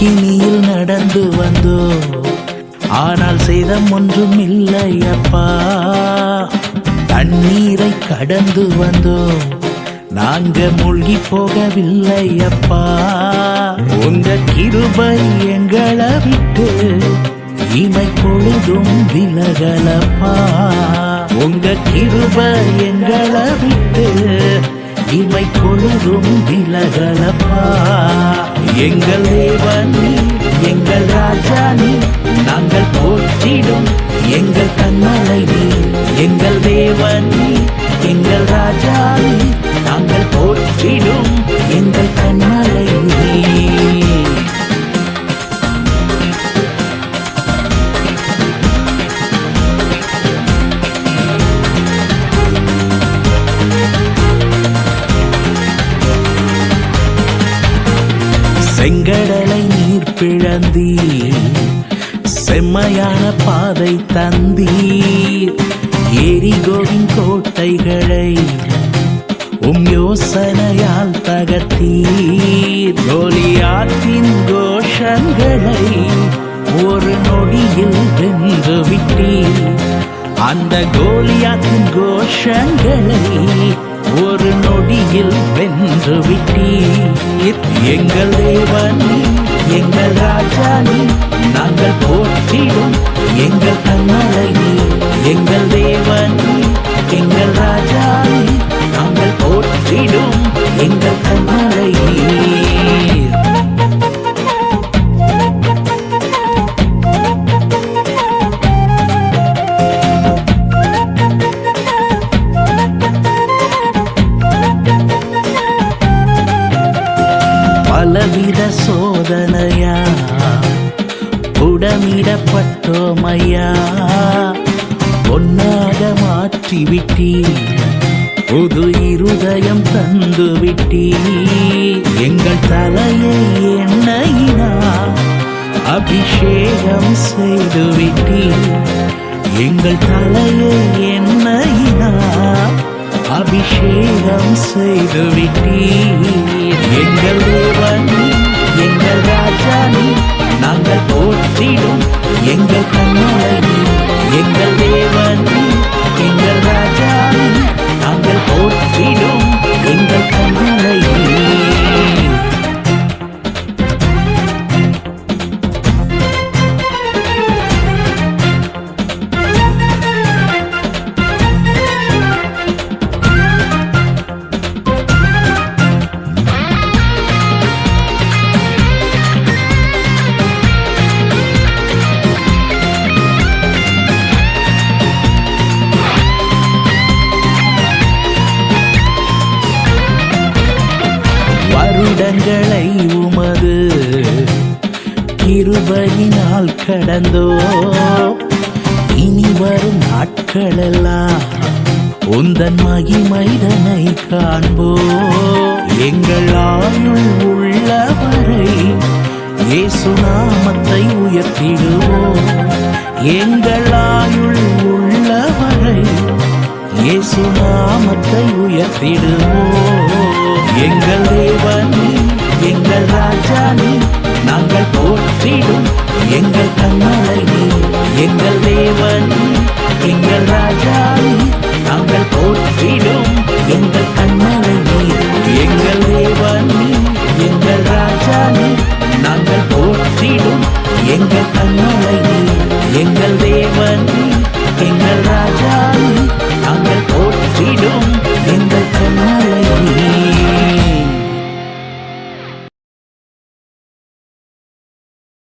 அக்கினியில் நடந்து வந்தோ, ஆனால் சேதம் ஒன்றும் இல்லை அப்பா. தண்ணீரை கடந்து வந்தோ, நாங்க மூழ்கி போகவில்லை அப்பா. உங்க கிருபை எங்களை விட்டு இமை பொழுதும் விலகலப்பா. உங்க கிருபை எங்களை விட்டு இமை பொழுதும் விலகலப்பா. எங்கள் தேவன் நீ, எங்கள் ராஜா நீ, நாங்கள் போற்றிடும் எங்கள் கண்மலை நீ. எங்கள் தேவன் நீ, எங்கள் ராஜா நீ, நாங்கள் போற்றிடும் எங்கள் கண்மலை நீ. செங்கடலை நீர் பிளந்தீர், செம்மையான பாதை தந்தீர். எரிகோவின் கோட்டைகளை யோசனையால் தகர்த்தீர். கோலியாத்தின் கோஷங்களை ஒரு நொடியில் வென்று விட்டீர். அந்த கோலியாத்தின் கோஷங்களை ஒரு நொடியில் வென்று விட்டீர். எங்கள் தேவன் நீ, எங்கள் ராஜா நீ, நாங்கள் போற்றிடும் எங்கள் கண்மலை நீ. எங்கள் தேவன் நீ, எங்கள் ராஜா நீ, நாங்கள் போற்றிடும் எங்கள் கண்மலை நீர். பலவித சோதனையா புடமிடப்பட்டோமையா, பொன்னாக மாற்றிவிட்டீர், புது இருதயம் தந்து விட்டீர். எங்கள் தலையை எண்ணெயினா அபிஷேகம் செய்து விட்டீர். எங்கள் தலையை எண்ணெயினா அபிஷேகம் செய்து விட்டீர். எங்கள் தேவன் நீ, எங்கள் ராஜா நீ, நாங்கள் போற்றிடும் எங்கள் கண்மலை நீ. எங்கள் தேவன் நீ, எங்கள் ராஜா நீ, நாங்கள் போற்றிடும் எங்கள் கண்மலை நீ. வருடங்களை உமது கிருபையினால் கடந்தோ, இனி வரும் நாட்களெல்லாம் உந்தன் மகிமைதனை காண்போ. எங்கள் ஆயுள் உள்ளவரை இயேசு நாமத்தை உயர்த்திடுவோம். எங்கள் ஆயுள் உள்ளவரை இயேசு நாமத்தை உயர்த்திடுவோம். எங்கள் தேவன் நீ, எங்கள் ராஜா நீ, நாங்கள் போற்றிடும் எங்கள் கண்மலை நீ. எங்கள் தேவன் நீ, எங்கள் ராஜா நீ, நாங்கள் போற்றிடும் எங்கள் கண்மலை நீ. எங்கள் தேவன் நீ, எங்கள் ராஜா நீ, நாங்கள் போற்றிடும் எங்கள் கண்மலை நீ. எங்கள் தேவன் நீ, எங்கள் ராஜா நீ,